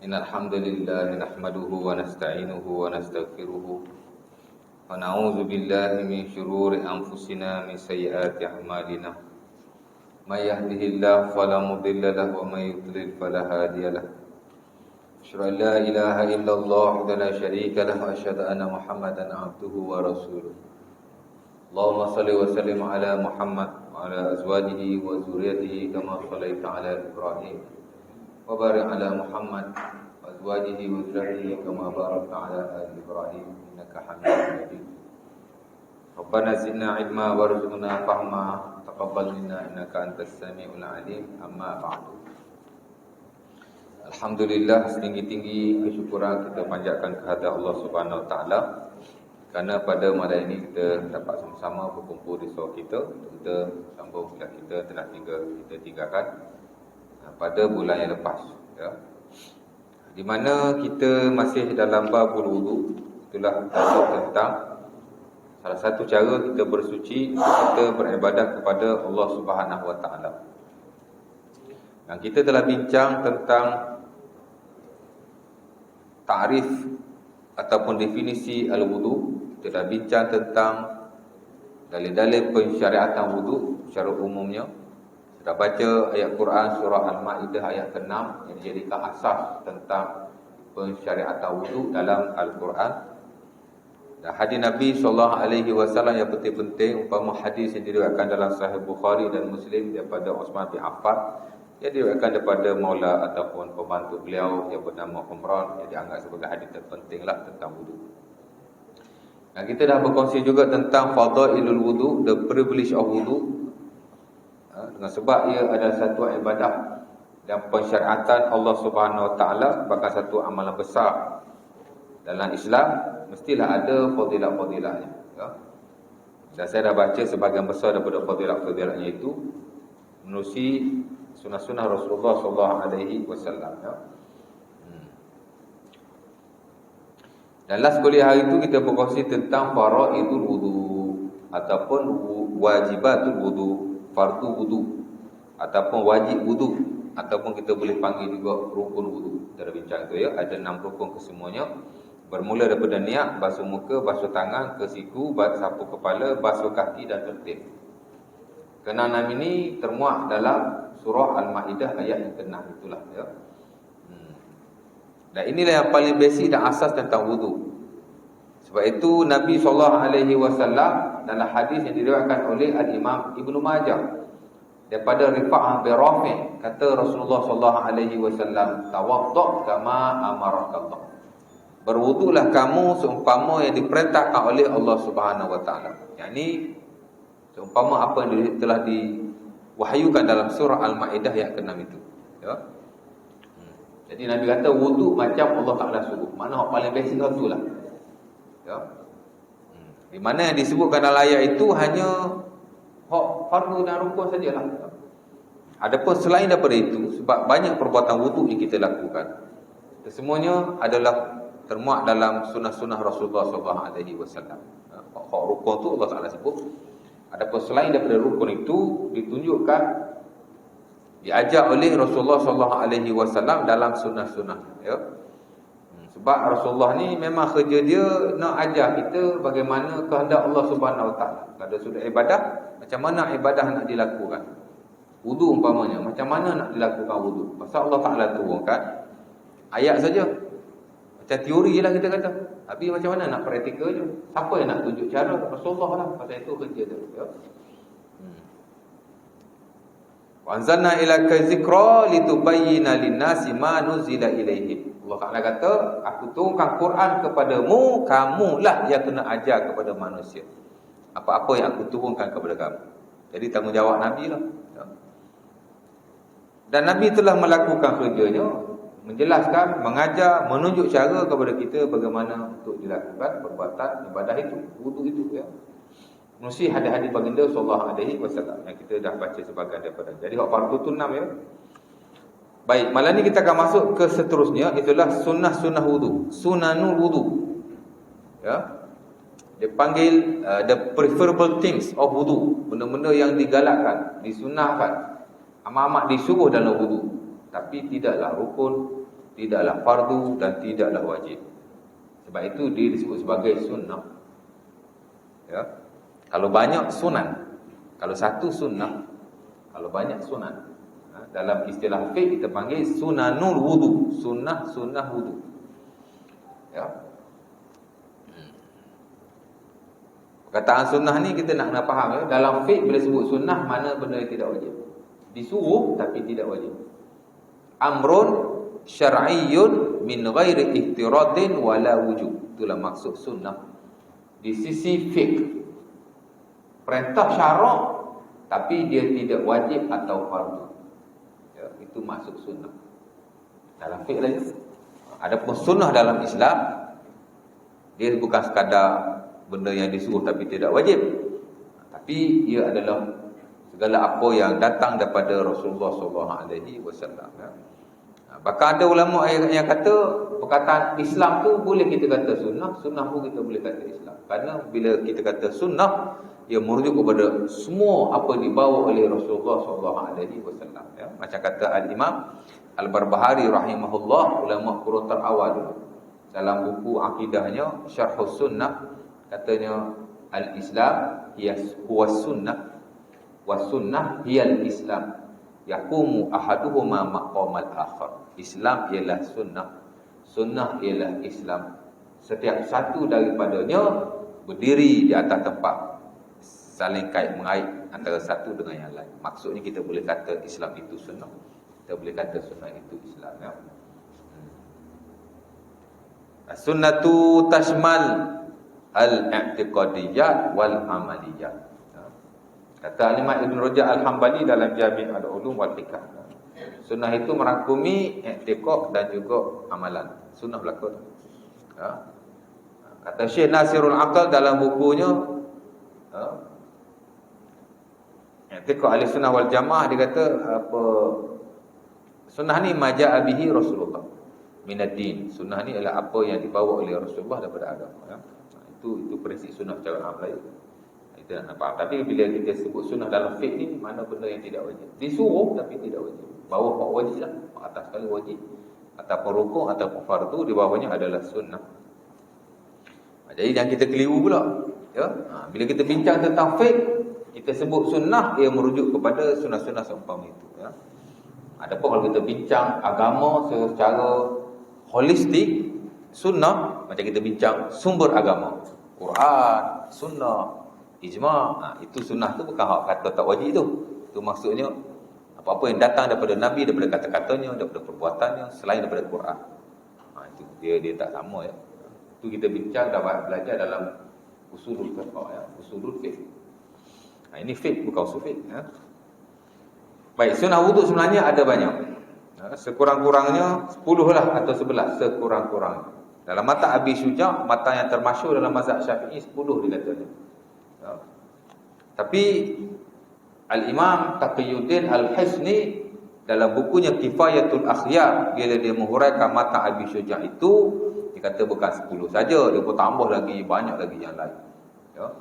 Innal hamdalillah nahmaduhu wa nasta'inuhu wa nastaghfiruh wa na'udzu billahi min shururi anfusina min sayyiati a'malina. May yahdihillahu fala mudilla lahu wa may yudlil fala hadiya lahu. Asyhadu an la ilaha illallah wa la syarika lahu wa asyhadu anna Muhammadan 'abduhu wa rasuluh. Allahumma shalli wa sallim ala Muhammad wa ala azwajihi wa dzurriyyatihi kama shallaita ala Ibrahim wa barik ala Muhammad wa azwajihi wa dzurriyyatihi kama barakta ala ali Ibrahim innaka Hamidum Majid. Rabbana zidna ilma warzuqna fahma taqabbal minna innaka antas samiul alim. Amma ba'du. Alhamdulillah, setinggi-tinggi kesyukuran kita panjatkan kehadirat Allah Subhanahu wa taala kerana pada malam ini kita dapat sama-sama berkumpul di surau kita untuk kita sambung kuliah kita telah kita tinggalkan pada bulan yang lepas, ya. Di mana kita masih dalam babul wudu. Itulah tentang salah satu cara kita bersuci, kita beribadah kepada Allah Subhanahu wa taala. Dan kita telah bincang tentang ta'rif ataupun definisi al-wudu. Kita dah bincang tentang dalil-dalil pensyariatan wudu secara umumnya. Sudah baca ayat Quran surah Al-Maidah ayat ke-6 yang dijadikan asas tentang pensyariatan wudu dalam Al-Quran. Dan hadis Nabi SAW yang penting-penting, umpama hadis yang diriwayatkan dalam Sahih Bukhari dan Muslim daripada Uthman bin Affan, yang diriwayatkan daripada maula ataupun pembantu beliau yang bernama Umran, yang dianggap sebagai hadis terpentinglah tentang wudu. Dan kita dah berkongsi juga tentang fadailul wudu, the privilege of wudu, dengan sebab ia adalah satu ibadah dan pensyariatan Allah Subhanahu wa taala, bahkan satu amalan besar dalam Islam, mestilah ada fadilah-fadilahnya, ya. Dan saya dah baca sebahagian besar daripada fadilah-fadilahnya itu menerusi sunah-sunah Rasulullah SAW, ya. Dan last kuliah hari itu kita berkongsi tentang faraidul wudu ataupun wajibatul wudu, fardu wudu ataupun wajib wudu, ataupun kita boleh panggil juga rukun wudu. Kita dah bincang itu, ya. Ada 6 rukun kesemuanya. Bermula daripada niat, basuh muka, basuh tangan, ke siku, sapu kepala, basuh kaki dan tertib. Keenam ini termuat dalam surah Al-Maidah ayat yang ke-6 itulah, ya. Dan inilah yang paling basic dan asas tentang wudu. Sebab itu Nabi SAW dalam hadis yang diriwayatkan oleh Al-Imam Ibnu Majah daripada Rifa'ah bin Rafi', kata Rasulullah SAW, tawaddu' kama amarakallah. Berwudulah kamu seumpama yang diperintahkan oleh Allah Subhanahu wa taala. Yakni seumpama apa yang telah diwahyukan dalam surah Al-Maidah yang ke-6 itu, ya. Jadi Nabi kata wudu macam Allah Taala suruh. Mana hak paling basic itulah, ya. Di mana yang disebutkan dalam ayat itu hanya hak fardu dan rukun sajalah. Adapun selain daripada itu, sebab banyak perbuatan wudu yang kita lakukan, kesemuanya adalah termuat dalam sunah-sunah Rasulullah SAW. Hak rukun tu Allah Taala sebut. Adapun selain daripada rukun itu ditunjukkan, diajar oleh Rasulullah SAW dalam sunnah-sunnah, ya. Sebab Rasulullah ni memang kerja dia nak ajar kita bagaimana kehendak Allah Subhanahu wa taala. Pada sudut ibadah, macam mana ibadah nak dilakukan. Wudu umpamanya, macam mana nak dilakukan wudu. Pasal Allah Taala turunkan ayat saja. Macam teori je lah kita kata. Tapi macam mana nak praktikal je. Siapa yang nak tunjuk cara? Rasulullah lah. Pasal itu kerja dia, ya. Wa anzalna ilaka dzikra litubayyana lin-nasi ma nuzila ilaihim. Allah Taala kata, aku turunkan Quran kepadamu, kamulah yang kena ajar kepada manusia apa-apa yang aku turunkan kepada kamu. Jadi tanggungjawab Nabi lah, ya. Dan Nabi telah melakukan kerjanya, menjelaskan, mengajar, menunjuk cara kepada kita bagaimana untuk dilakukan perbuatan ibadah itu, wudu itu, ya. Menusi hadis-hadis baginda sallallahu alaihi wasallam yang kita dah baca sebahagian daripada. Jadi hak fardu tu 6, ya. Baik, malam ni kita akan masuk ke seterusnya, itulah sunnah-sunnah wudu, sunanul wudu, ya. Dia panggil the preferable things of wudu, benda-benda yang digalakkan, disunahkan, amat-amat disuruh dalam wudu, tapi tidaklah rukun, tidaklah fardu dan tidaklah wajib. Sebab itu dia disebut sebagai sunnah. Ya. Kalau banyak sunan, kalau satu sunnah, kalau banyak sunan. Dalam istilah fiqh kita panggil sunanul wudu, sunnah wudu. Ya. Perkataan sunnah ni kita nak kena faham ya. Dalam fiqh bila sebut sunnah, mana benda yang tidak wajib. Disuruh tapi tidak wajib. Amrun syar'iyyun min ghairi ihtiradin wala wujub. Itulah maksud sunnah. Di sisi fiqh, perintah syarak tapi dia tidak wajib atau fardu. Ya, itu masuk sunnah. Dalam fiqh lagi. Adapun sunnah dalam Islam, dia bukan sekadar benda yang disuruh tapi tidak wajib, tapi ia adalah segala apa yang datang daripada Rasulullah SAW. Ya. Bahkan ada ulama yang kata perkataan Islam tu boleh kita kata sunnah, sunnah pun kita boleh kata Islam. Kerana bila kita kata sunnah, ia merujuk kepada semua apa dibawa oleh Rasulullah SAW. Ya. Macam kata Al-Imam Al-Barbahari rahimahullah, ulama qurun terawal dulu, dalam buku akidahnya Syarhus Sunnah, katanya al-Islam huwa sunnah wa sunnah hiyal Islam yaqumu ahaduhuma maqamal akhar. Islam ialah sunnah, sunnah ialah Islam. Setiap satu daripadanya berdiri di atas tempat saling kait mengait antara satu dengan yang lain. Maksudnya kita boleh kata Islam itu sunnah, kita boleh kata sunnah itu Islam. Ya. Sunnatu tashmal al-i'tiqadiyat wal amaliyat. Kata Imam Ibn Rajab Al-Hambali dalam Jami' al-Ulum wal Hikam. Sunnah itu merangkumi i'tiqad dan juga amalan. Sunnah belaka. Ya. Kata Syekh Nasirul Aqal dalam bukunya i'tiqad Ahlussunnah wal Jamaah, dia kata apa, sunnah ni maja'a bihi Rasulullah minad din. Sunnah ni adalah apa yang dibawa oleh Rasulullah daripada agama. Ya. Itu prinsip sunnah cara am lain. Kita nak faham. Tapi bila kita sebut sunnah dalam fiqh ni, mana benda yang tidak wajib. Disuruh tapi tidak wajib. Bawah pak wajib lah. Atas sekali wajib. Ataupun rukuk ataupun fardu, di bawahnya adalah sunnah. Jadi jangan kita keliru pula. Ya? Bila kita bincang tentang fiqh, kita sebut sunnah, ia merujuk kepada sunnah-sunnah seumpama itu. Ya? Adapun kalau kita bincang agama secara holistik, sunnah, macam kita bincang sumber agama, Quran, sunnah, ijma', itu sunnah tu bukan hak kata tak wajib tu. Itu maksudnya apa-apa yang datang daripada Nabi, daripada kata-katanya, daripada perbuatannya, selain daripada Quran. Itu dia tak sama ya. Itu kita bincang dapat belajar dalam usulul fiqh ya, usulul fiqh. Ini fiqh bukan usul fiqh ya. Baik, sunnah wuduk sebenarnya ada banyak. Sekurang-kurangnya 10 lah atau 11 sekurang-kurangnya. Dalam mata Abi Syuja', mata yang termasyhur dalam mazhab Syafi'i, 10 dikatakan. Ya. Tapi Al-Imam Taqiyuddin Al-Hisni dalam bukunya Kifayatul Akhyar, bila dia menghuraikan mata Abi Syuja' itu, dia kata bukan 10 saja, dia pun tambah lagi banyak lagi yang lain. Ya,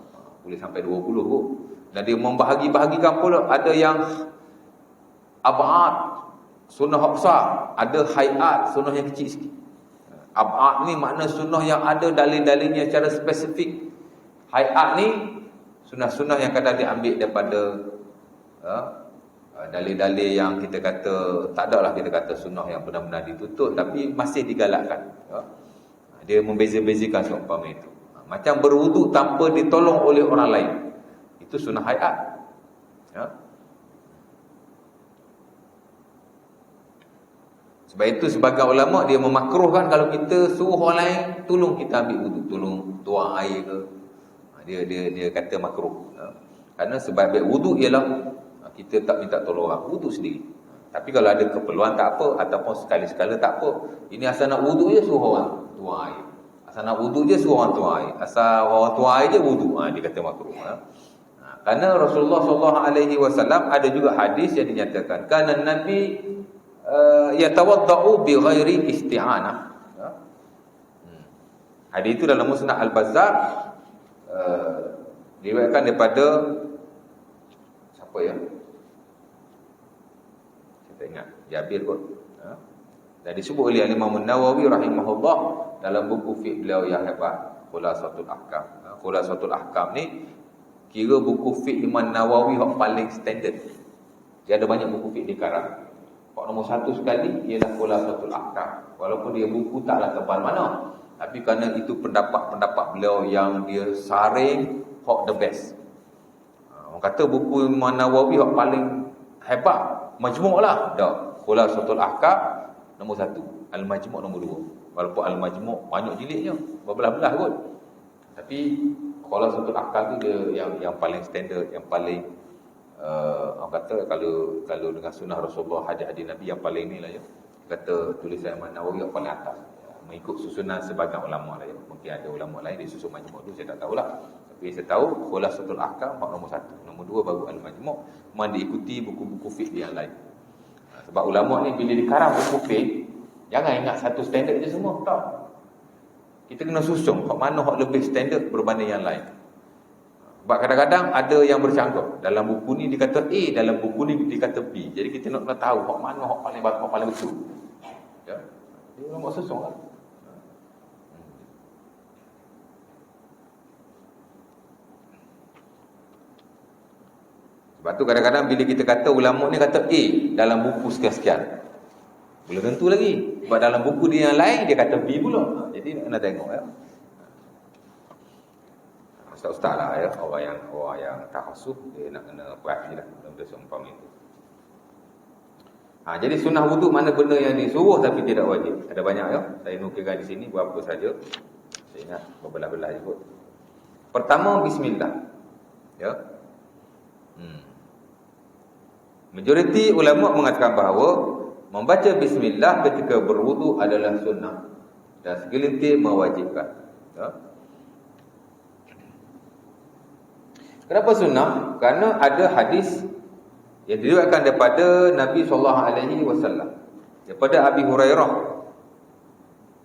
boleh sampai 20 pun. Dan dia membahagi-bahagikan pula, ada yang ab'ad, sunnah besar, ada hayat, sunnah yang kecil sikit. Ab'ad ni makna sunnah yang ada dalil-dalilnya secara spesifik. Hayat ni sunnah-sunnah yang kadang diambil daripada dalil-dalil yang kita kata tak ada lah, kita kata sunnah yang benar-benar ditutup tapi masih digalakkan. Dia membeza-bezakan seumpama itu. Macam berwuduk tanpa ditolong oleh orang lain, itu sunnah hayat. Ya. Sebab itu sebagai ulama dia memakruhkan kalau kita suruh orang lain tolong kita ambil wuduk, tolong tuang air ke. Dia kata makruh. Kerana sebab wuduk ialah kita tak minta tolong orang, wuduk sendiri. Tapi kalau ada keperluan tak apa, ataupun sekali-sekala tak apa. Ini asal nak wuduk je suruh orang tuang air. Asal nak wuduk je suruh orang tuang air. Asal orang tuang air je wuduk. Dia kata makruh. Kerana Rasulullah SAW ada juga hadis yang dinyatakan, kerana Nabi yatawaddau bi ghairi isti'anah. Hadis itu dalam Musnad Al-Bazzar, diriwayatkan daripada siapa ya? Saya tak ingat, Jabir kot. Dan disebut oleh Imam Nawawi rahimahullah dalam buku fiqh beliau yang hebat, Khulasatul Ahkam. Khulasatul Ahkam ni kira buku fiqh Imam Nawawi yang paling standard. Dia ada banyak buku fiqh dikarang. Hak nombor satu sekali ialah Khulasatul Ahkam. Walaupun dia buku taklah tebal mana, tapi kerana itu pendapat-pendapat beliau yang dia saring hak the best. Orang kata buku Imam Nawawi yang paling hebat, majmuk lah. Dah, Khulasatul Ahkam nombor satu, Al-Majmu' nombor dua. Walaupun Al-Majmu' banyak jilidnya, berbelah-belah kot. Tapi Khulasatul Ahkam tu dia yang paling standard, yang paling orang kata kalau dengan sunnah Rasulullah, hadis-hadis Nabi yang paling ni lah ya. Kata tulisan Imam Nawawi yang paling atas. Mengikut susunan sebagian ulama lah ya. Mungkin ada ulama lain dia susun Majmu' tu, saya tak tahulah. Tapi saya tahu Khulasatul Ahkam nombor satu, nombor dua baru Al-Majmu'. Memang diikuti buku-buku fiqh yang lain. Sebab ulama ni bila dikarang buku fiqh, jangan ingat satu standard je semua, tak. Kita kena susun hak mana hak lebih standard berbanding yang lain. Sebab kadang-kadang ada yang bercanggah. Dalam buku ni dikata A, dalam buku ni dikata B. Jadi kita nak tahu hak mana hak paling bagus, hak paling betul. Ya. Dia ulama susun lah. Sebab tu kadang-kadang bila kita kata ulama ni kata A dalam buku sekian-sekian, belum tentu lagi. Sebab dalam buku dia yang lain dia kata B pula. Jadi nak kena tengok ya. Ustaz-ustaz lah ya, orang yang tak khasuh dia nak kena perhati lah dalam seumpama itu. Jadi sunnah wuduk mana benda yang disuruh tapi tidak wajib. Ada banyak ya. Saya nukilkan di sini berapa saja. Saya ingat berbelah-belah ikut. Pertama, bismillah. Ya. Majoriti ulama mengatakan bahawa membaca bismillah ketika berwudu adalah sunnah dan segelintir mewajibkan. Ya. Kenapa sunnah? Kerana ada hadis yang diriwayatkan daripada Nabi SAW, daripada Abi Hurairah,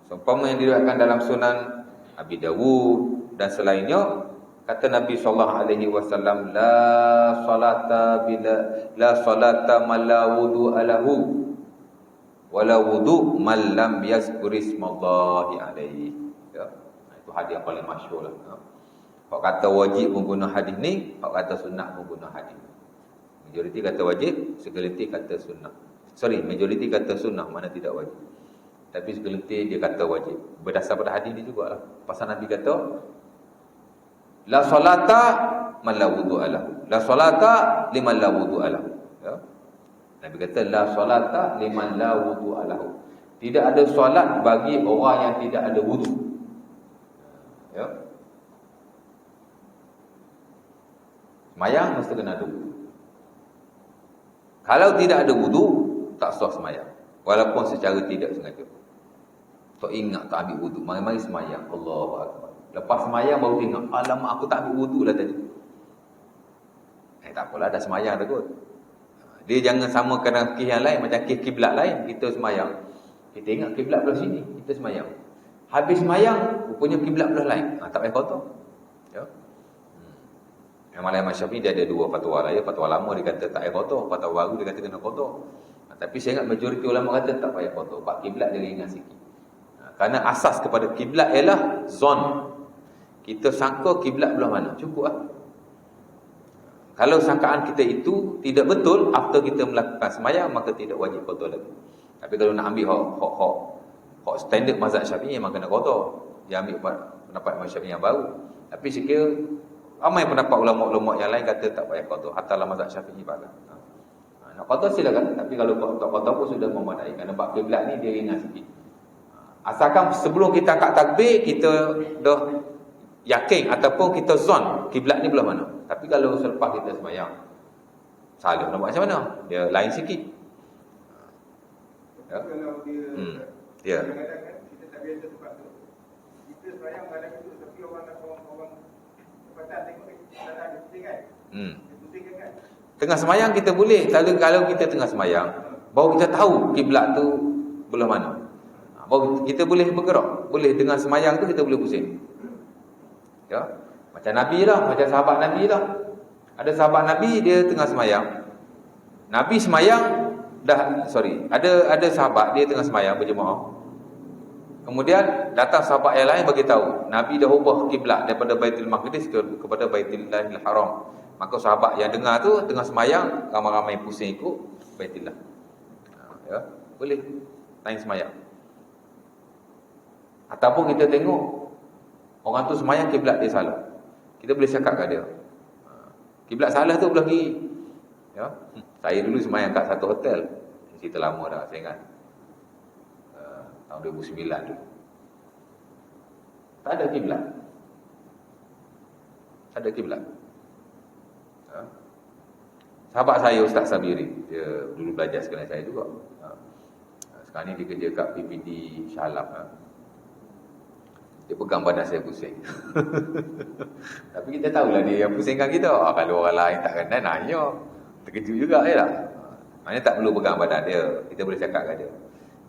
seumpama yang diriwayatkan dalam Sunan Abi Dawud dan selainnya. Kata Nabi SAW, la salata man la wudu'a lahu wala wudu' man lam yazkur ismallahi alaihi. Ya. Itu hadis yang paling masyhur lah. Hak kata wajib mengguna hadis ni, hak kata sunnah mengguna hadis. Majoriti kata wajib, segelintir kata sunnah. Majoriti kata sunnah, mana tidak wajib. Tapi segelintir dia kata wajib. Berdasar pada hadis ni jugalah. Pasal Nabi kata la salata man la wudu'a lahu. La salata liman la wudu'a lahu. Ya. Nabi kata la salata liman la wudu'a lahu. Tidak ada solat bagi orang yang tidak ada wudu. Ya. Semayang mesti kena ada wudu. Kalau tidak ada wudu, tak sah semayang. Walaupun secara tidak sengaja. Tak ingat tak ambil wudu, mari-mari semayang. Allahu Akbar. Lepas semayang baru tengok, alamak aku tak ambil wudu lah tadi. Tak apalah, dah semayang dah kot. Dia jangan samakan dengan kes yang lain. Macam kes kiblat lain, kita semayang, kita ingat kiblat belah sini, kita semayang. Habis semayang, rupanya kiblat belah lain. Tak payah kotor. Ya. Imam Syafi'i dia ada dua fatwa lah ya. Fatwa lama dia kata tak payah kotor, fatwa baru dia kata kena kotor. Tapi saya ingat majoriti ulama kata tak payah kotor. Pak kiblat dia ringan sikit. Kerana asas kepada kiblat ialah zon. Kita sangka kiblat belah mana, cukup lah. Kalau sangkaan kita itu tidak betul, after kita melakukan semayang, maka tidak wajib kotor lagi. Tapi kalau nak ambil hak standard mazhab Syafi'i, memang kena kotor. Dia ambil pendapat mazhab Syafi'i yang baru. Tapi sekiranya ramai pendapat ulama-ulama yang lain kata tak payah kotor, hatalah mazhab Syafi'i bahkan. Nak kotor silakan, tapi kalau tak kotor pun sudah memadai. Kerana bab kiblat ni dia ringan sikit. Asalkan sebelum kita angkat takbir, kita dah yakin ataupun kita zon kiblat ni belah mana. Tapi kalau selepas kita sembahyang, salah nak buat macam mana? Dia lain sikit. Ya. Ya. Kadang-kadang kita tak biasa tempat tu. Kita sembahyang badan itu, tapi orang tempatan tengok kita ada pusing kan? Dia pusing kan? Tengah sembahyang kita boleh, kalau kita tengah sembahyang, baru kita tahu kiblat tu belah mana. Baru kita boleh bergerak. Boleh dengan sembahyang tu kita boleh pusing. Ya. Macam Nabi lah, macam sahabat Nabi lah. Ada sahabat Nabi dia tengah sembahyang. Nabi sembahyang, Ada sahabat dia tengah sembahyang berjemaah. Kemudian datang sahabat yang lain bagi tahu Nabi dah ubah kiblat daripada Baitul Maqdis kepada Baitullahil Haram. Maka sahabat yang dengar tu tengah sembahyang, ramai-ramai pusing ikut Baitullah. Ya, boleh lain sembahyang. Ataupun kita tengok orang tu sembahyang kiblat dia salah. Kita boleh cakap kat dia. Kiblat salah tu belah kiri. Ya. Saya dulu sembahyang kat satu hotel. Cerita lama dah saya ingat. Tahun 2009 tu. Tak ada kiblat. Tak ada kiblat. Ha? Sahabat saya Ustaz Sabiri, dia dulu belajar sekali saya juga. Sekarang ni dia kerja kat PPD Shah Alam. Dia pegang badan saya pusing. Tapi kita tahulah dia yang pusingkan kita. Kalau orang lain tak kenal, nanya. Terkejut juga je lah. Maknanya tak perlu pegang badan dia. Kita boleh cakap kat dia.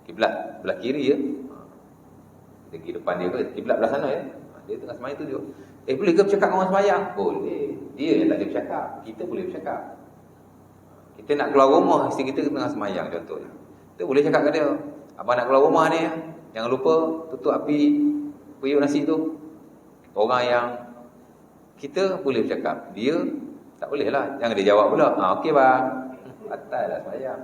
Kiblat belah kiri ya. Dia pergi depan dia ke, kiblat belah sana ya. Dia tengah sembahyang tu dia. Boleh ke bercakap dengan orang sembahyang? Boleh. Dia yang tak boleh bercakap. Kita boleh bercakap. Kita nak keluar rumah, isteri kita tengah sembahyang contohnya. Kita boleh cakap kat dia. Abang nak keluar rumah ni, jangan lupa tutup api periuk nasi tu. Orang yang kita boleh bercakap. Dia tak boleh lah. Jangan dia jawab pula. Okey bang. Batal lah sembahyang.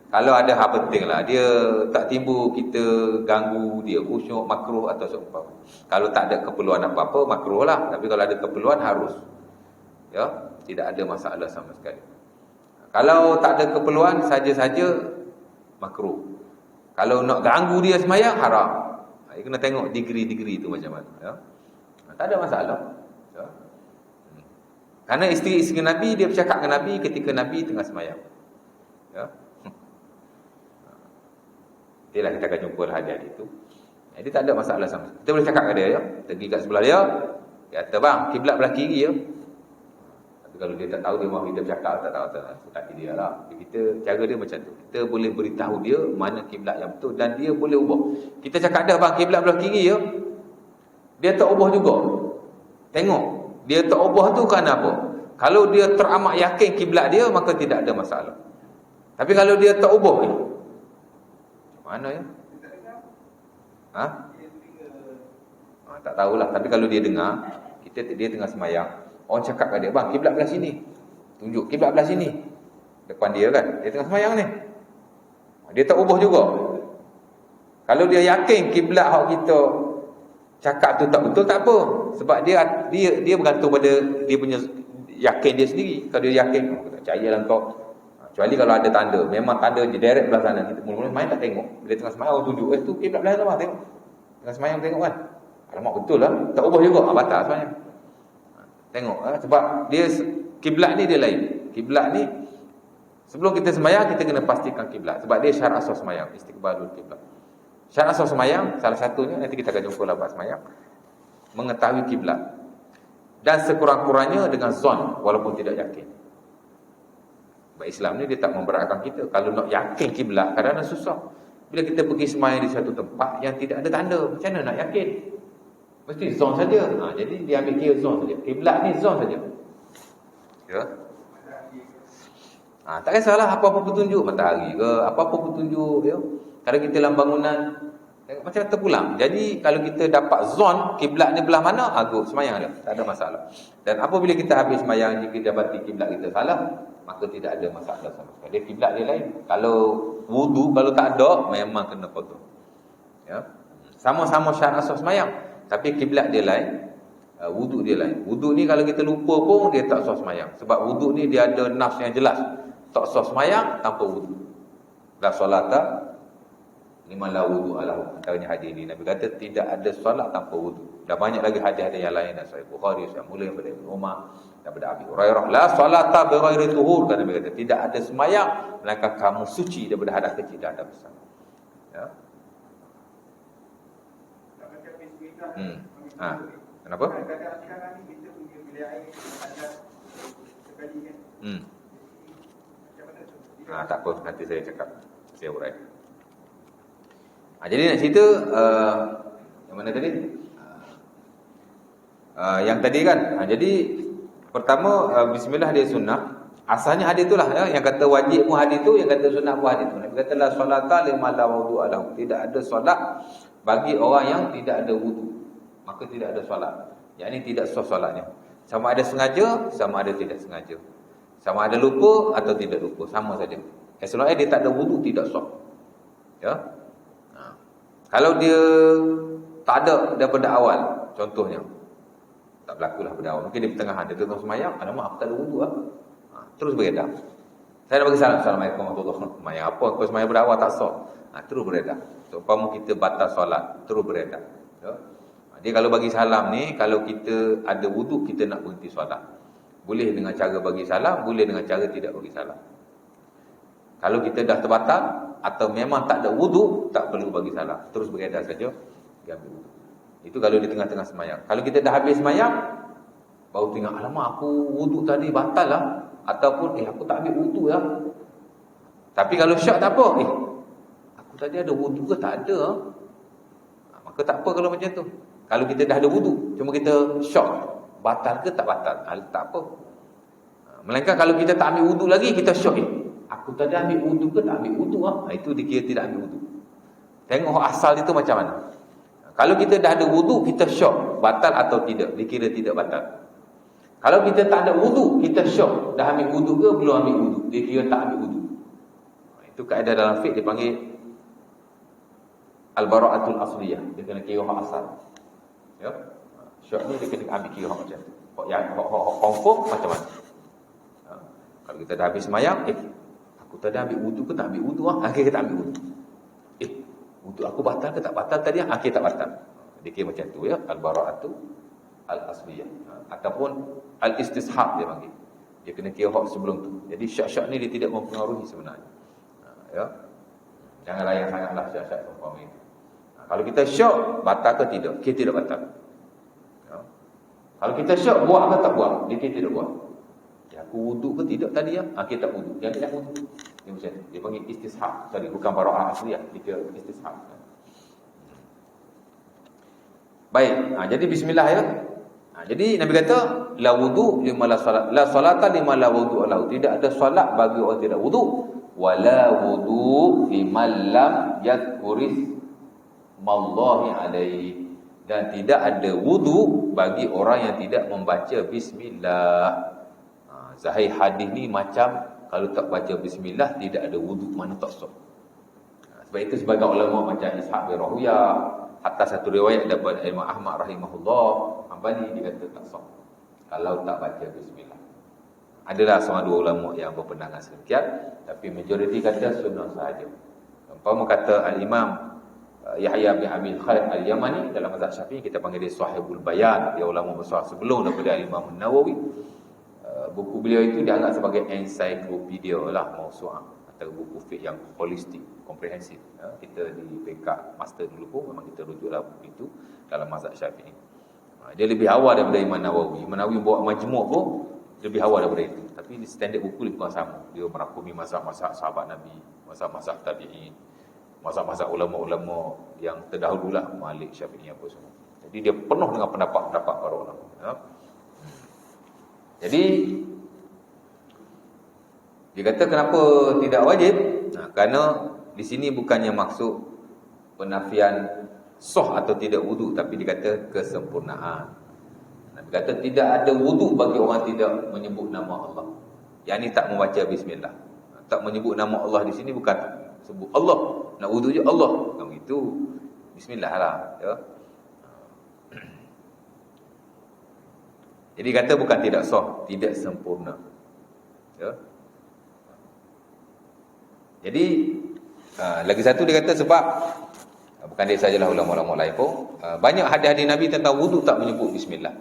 Kalau ada hal penting lah, dia tak timbul kita ganggu dia, khusyuk, makruh atau seumpama. Kalau tak ada keperluan apa-apa, makruh lah. Tapi kalau ada keperluan, harus. Ya, tidak ada masalah sama sekali. Kalau tak ada keperluan, saja-saja, makruh. Kalau nak ganggu dia sembahyang, haram. Dia kena tengok degree-degree tu macam mana. Ya? Tak ada masalah. Ya? Kerana isteri-isteri Nabi, dia bercakap dengan Nabi ketika Nabi tengah sembahyang. Ya? Itulah kita akan jumpa hadis itu. Jadi tak ada masalah sama. Kita boleh cakap kat dia ya. Pergi kat sebelah dia. Dia kata bang, kiblat belah kiri ya. Tapi kalau dia tak tahu, dia mahu kita bercakap, tak tahu, tak dia lah. Kita cara dia macam tu. Kita boleh beritahu dia mana kiblat yang betul dan dia boleh ubah. Kita cakap dah bang, kiblat belah kiri ya. Dia tak ubah juga. Tengok, dia tak ubah tu kerana apa? Kalau dia teramat yakin kiblat dia, maka tidak ada masalah. Tapi kalau dia tak ubah mana ya? Tak tahulah. Tapi kalau dia dengar, dia tengah sembahyang, orang cakap kat dia, bang, kiblat belah sini. Tunjuk kiblat belah sini. Depan dia kan. Dia tengah sembahyang ni. Dia tak ubah juga. Kalau dia yakin kiblat hak kita cakap tu tak betul, tak apa. Sebab dia bergantung pada dia punya yakin dia sendiri. Kalau dia yakin, tak percayalah kau. Kecuali kalau ada tanda, memang tanda je direct belah sana. Kita mula-mula main tak tengok. Bila tengah sembahyang orang tunjuk, tu kiblat belah sana, tengok. Tengah sembahyang tengok kan. Alamak betul lah. Tak ubah juga. Batal sembahyang. Tengok sebab dia kiblat ni dia lain. Kiblat ni sebelum kita sembahyang kita kena pastikan kiblat. Sebab dia syarat asas sembahyang, istiqbalul kiblat. Syarat asas sembahyang salah satunya nanti kita akan jumpa lah bahas sembahyang, mengetahui kiblat. Dan sekurang-kurangnya dengan zon walaupun tidak yakin. Sebab Islam ni dia tak memberatkan kita. Kalau nak yakin kiblat kadang-kadang susah. Bila kita pergi sembahyang di satu tempat yang tidak ada tanda, macam mana nak yakin? Mesti zon saja. Jadi dia ambil kira zon saja. Kiblat ni zon saja. Ya. Tak kisahlah apa-apa petunjuk, matahari ke, apa-apa petunjuk ya. Kalau kita dalam bangunan tengok macam terpulang. Jadi kalau kita dapat zon kiblat ni belah mana, agak sembahyang dia. Tak ada masalah. Dan apabila kita habis sembahyang jika dapati kiblat kita salah, maka tidak ada masalah sama sekali. Dia kiblat dia lain. Kalau wudu, kalau tak ada, memang kena potong. Ya. Sama-sama syarat asas sembahyang, tapi kiblat dia lain, wudu dia lain. Wudu ni kalau kita lupa pun dia tak sah sembahyang. Sebab wudu ni dia ada nafs yang jelas. Tak sah sembahyang tanpa wudu. La solata liman la wudu alahu. Antaranya hadis ni Nabi kata tidak ada solat tanpa wudu. Dah banyak lagi hadis-hadis yang lain dan Sahih Bukhari, Sahih Muslim, daripada Ibnu Umar, daripada Abi Hurairah, la salata bi ghairi tuhur, kan Nabi kata tidak ada sembahyang melainkan kamu suci daripada hadas kecil dan hadas besar. Ya. Kenapa? Kadang-kadang ni kita punya bilik air ada sekali kan. Macam mana tu? Tak apa, nanti saya cakap. Saya urai. Jadi nak cerita yang mana tadi? Yang tadi kan. Jadi pertama bismillah dia sunnah. Asalnya hadis itulah ya, yang kata wajib pun hadis tu, yang kata sunat pun hadis tu. Nabi kata la solata liman la wudu'a lahu. Tidak ada solat bagi orang yang tidak ada wudu. Maka tidak ada solat. Yang ini tidak sah solatnya. Sama ada sengaja, sama ada tidak sengaja. Sama ada lupa atau tidak lupa, sama saja. As long as dia tak ada wudu, tidak sah. Ya. Kalau dia tak ada daripada awal, contohnya tak berlakulah pada awal, mungkin di pertengahan dia tengah semayang, alamak aku tak ada wudu lah. Terus beredar. Saya nak bagi salam. Assalamualaikum warahmatullahi wabarakatuh. Semayang apa? Kalau semayang pada awal tak sah. Terus beredar. So, umpama kita batal solat, terus beredar. Ya. Dia kalau bagi salam ni, kalau kita ada wudu, kita nak berhenti solat. Boleh dengan cara bagi salam, boleh dengan cara tidak bagi salam. Kalau kita dah terbatal atau memang tak ada wudu, tak perlu bagi salam. Terus beredar saja, dia ambil wudu. Itu kalau di tengah-tengah semayang. Kalau kita dah habis semayang, baru tengok, alamak aku wudu tadi batal lah. Ataupun, aku tak ambil wudu lah. Tapi kalau syak tak apa. Aku tadi ada wudu ke? Tak ada. Maka tak apa kalau macam tu. Kalau kita dah ada wudu, cuma kita syak, batal ke tak batal? Tak apa. Melainkan kalau kita tak ambil wudu lagi, kita syak. Aku tadi ambil wudu ke tak ambil wudu lah. Itu dikira tidak ambil wudu. Tengok asal itu macam mana. Kalau kita dah ada wudu, kita syak, batal atau tidak, dikira tidak batal. Kalau kita tak ada wudu, kita syak, dah ambil wudu ke belum ambil wudu, dikira tak ambil wudu. Itu kaedah dalam fiqh dipanggil al-bara'atul asliyah. Dia kena kira hak asal. Ya. Syak ni dia kena ambil kira hak macam tu. Hak confirm macam mana. Kalau kita dah habis semayang, aku tadi ambil wudu ke tak ambil wudu lah. Akhirnya kita ambil wudu. Wudu aku batal ke tak batal tadi? Akhirnya tak batal. Dia kira macam tu ya. Al-bara'atu al-asliyah. Ataupun al-istishab dia panggil. Dia kena kira hak sebelum tu. Jadi syak-syak ni dia tidak mempengaruhi sebenarnya. Ya. Jangan layan sangatlah syak-syak umpama itu. Kalau kita syak, batal ke tidak? Kita tidak batal. Ya. Kalau kita syak, buat ke tak buat? Dia tidak buat. Aku wudu ke tidak tadi ya? Kita tak wudu. Dia tidak wudu. Dia macam tu. Dia panggil istishab. Sorry, bukan bara'ah asliyah. Dia istishab. Baik. Jadi bismillah ya. Jadi Nabi kata la wudu lima la salat, la salata lima la wudu lahu. Tidak ada solat bagi orang tidak wudu, wala wudu liman lam yadhkuris mallahi alaihi. Dan tidak ada wudu bagi orang yang tidak membaca bismillah. Zahir hadis ni macam kalau tak baca bismillah tidak ada wudu, mana tak sah. Sebab itu sebagai ulama macam Ishaq bin Rahuyah, hatta satu riwayat daripada Imam Ahmad rahimahullah, Hambali dia kata tak sah kalau tak baca bismillah. Adalah sama dua ulama yang berpendangan sedemikian, tapi majoriti kata sunnah sahaja. Umpama kata al-Imam Yahya bin Abi Khalid al-Yamani dalam mazhab Syafi'i, kita panggil dia Sahibul Bayan, dia ulama besar sebelum daripada Imam Nawawi. Buku beliau itu dianggap sebagai ensiklopedia lah, mausu'ah, atau buku fiqh yang holistik, komprehensif. Kita di PK master dulu pun memang kita rujuklah buku itu dalam mazhab Syafi'i. Dia lebih awal daripada Imam Nawawi. Imam Nawawi buat majmuk pun lebih awal daripada itu. Tapi di standard buku dia bukan sama. Dia merangkumi mazhab-mazhab sahabat Nabi, mazhab-mazhab tabi'in, mazhab-mazhab ulama-ulama yang terdahululah, Malik, Syafi'i apa semua. Jadi dia penuh dengan pendapat-pendapat para ulama. Jadi dia kata kenapa tidak wajib? Kerana di sini bukannya maksud penafian sah atau tidak wudu, tapi dia kata kesempurnaan. Dia kata tidak ada wudu bagi orang tidak menyebut nama Allah. Yang ni tak membaca bismillah. Tak menyebut nama Allah di sini bukan sebut Allah, nak wudu je Allah. Kalau itu bismillah lah, ya. Jadi kata bukan tidak sah, tidak sempurna. Ya. Jadi lagi satu dia kata sebab bukan dia sajalah, ulama-ulama lain pun banyak hadis-hadis Nabi tentang wudu tak menyebut bismillah.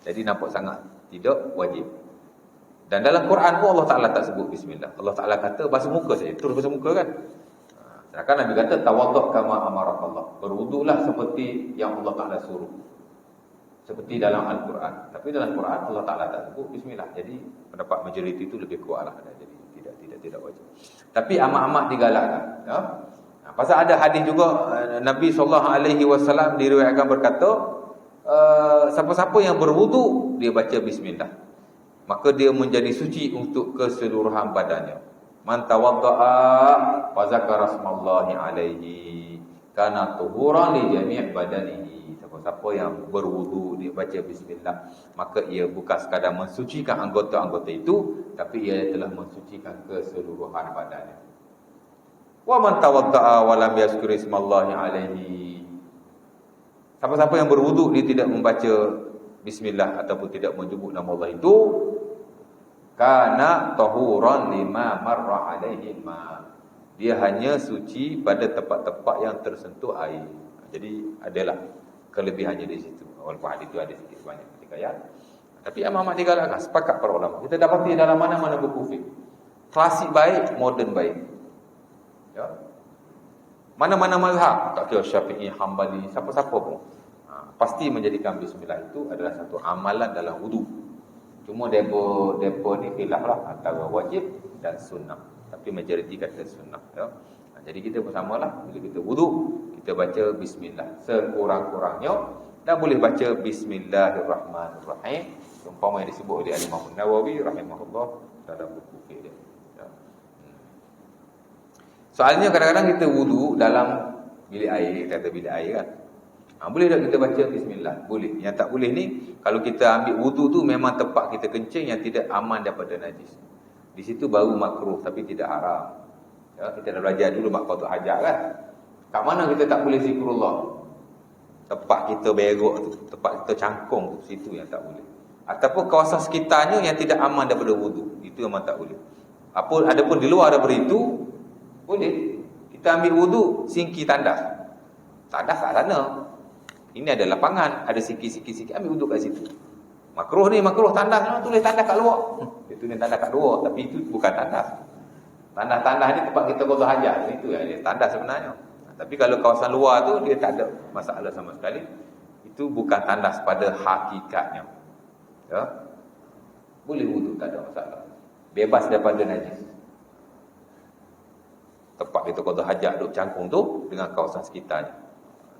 Jadi nampak sangat tidak wajib. Dan dalam Quran pun Allah Ta'ala tak sebut bismillah. Allah Ta'ala kata basuh muka saja, terus basuh muka kan. Sedangkan Nabi kata tawaddu' kama amarakallah. Berwudulah seperti yang Allah Ta'ala suruh. Seperti dalam Al-Quran. Tapi dalam Quran Allah Ta'ala tak sebut bismillah. Jadi pendapat majoriti itu lebih kuat lah. Jadi tidak wajib. Tapi amat-amat digalakkan. Ya? Pasal ada hadis juga Nabi SAW diriwayatkan berkata, siapa-siapa yang berwudu dia baca bismillah. maka dia menjadi suci untuk keseluruhan badannya. Man tawadda'a fa zakara smallahi alaihi kana tuhuran li jami' badanihi. Siapa-siapa yang berwudu, dia baca bismillah, maka ia bukan sekadar mensucikan anggota-anggota itu, tapi ia telah mensucikan keseluruhan badannya. Wa man tawadda'a wa lam yazkur ismallahi alaihi. Siapa-siapa yang berwudu dia tidak membaca bismillah ataupun tidak menyebut nama Allah itu, kana tahuran lima marra alaihi ma. Dia hanya suci pada tempat-tempat yang tersentuh air. Jadi adalah kelebihannya di situ. Walaupun hadis itu ada sikit banyak ketika ya. Tapi Imam Ahmad digalakkan, sepakat para ulama. Kita dapati dalam mana-mana buku fiqh. Klasik baik, moden baik. Ya. Mana-mana mazhab, tak kira Syafi'i, Hambali, siapa-siapa pun. Pasti menjadikan bismillah itu adalah satu amalan dalam wudu. Cuma depa ni khilaf lah antara wajib dan sunnah. Tapi majoriti kata sunnah, ya. Jadi kita bersamalah bila kita wudu, kita baca bismillah sekurang-kurangnya, dan boleh baca bismillahirrahmanirrahim, umpama yang disebut oleh Imam Nawawi rahimahullah dalam buku fiqh dia. Ya. Soalnya kadang-kadang kita wudu dalam bilik air, kata bilik air kan. Boleh tak kita baca bismillah? Boleh. Yang tak boleh ni, kalau kita ambil wudu tu memang tempat kita kencing yang tidak aman daripada najis. Di situ baru makruh tapi tidak haram. Ya, kita dah belajar dulu mak qadha hajat kan. Kat mana kita tak boleh zikrullah? Tempat kita berok tu, tempat kita cangkung tu, situ yang tak boleh. Ataupun kawasan sekitarnya yang tidak aman daripada wudu, itu memang tak boleh. Adapun di luar daripada itu boleh. Kita ambil wudu, singki tandas. Tandas kat sana. Ini ada lapangan, ada sikit-sikit, ambil wudu kat situ. Makruh ni, makruh tandas, tulis tandas kat luar. Dia tulis tandas kat luar, tapi itu bukan tandas. Tandas-tandas ni tempat kita qadha hajat, itu yang dia tandas sebenarnya. Tapi kalau kawasan luar tu dia tak ada masalah sama sekali. Itu bukan tandas pada hakikatnya. Ya. Boleh wudu, tak ada masalah. Bebas daripada najis. Tempat kita qadha hajat duk cangkung tu dengan kawasan sekitarnya.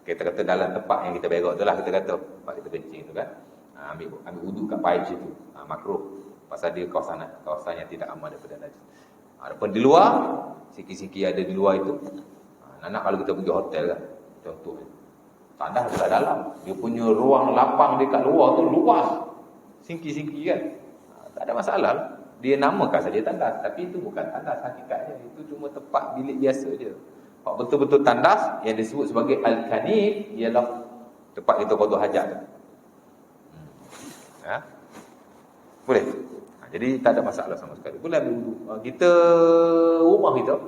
Kita kata dalam tempat yang kita berok tu lah, kita kata tempat kita kencing tu kan. Ambil wudu kat paip situ. Makruh. Pasal dia kawasan yang tidak aman daripada najis. Adapun di luar, sikit-sikit ada di luar itu. Nak kalau kita pergi hotel kan, contohnya. Tandas dekat dalam. Dia punya ruang lapang dekat luar tu luas. Sikit-sikit kan. Tak ada masalah lah. Dia namakan saja tandas, tapi itu bukan tandas hakikatnya. Itu cuma tempat bilik biasa je. Betul-betul tandas yang disebut sebagai al-kanif ialah tempat kita qadha hajat tu. Ha? Boleh. Jadi tak ada masalah sama sekali. Boleh ambil wudu. Kita rumah kita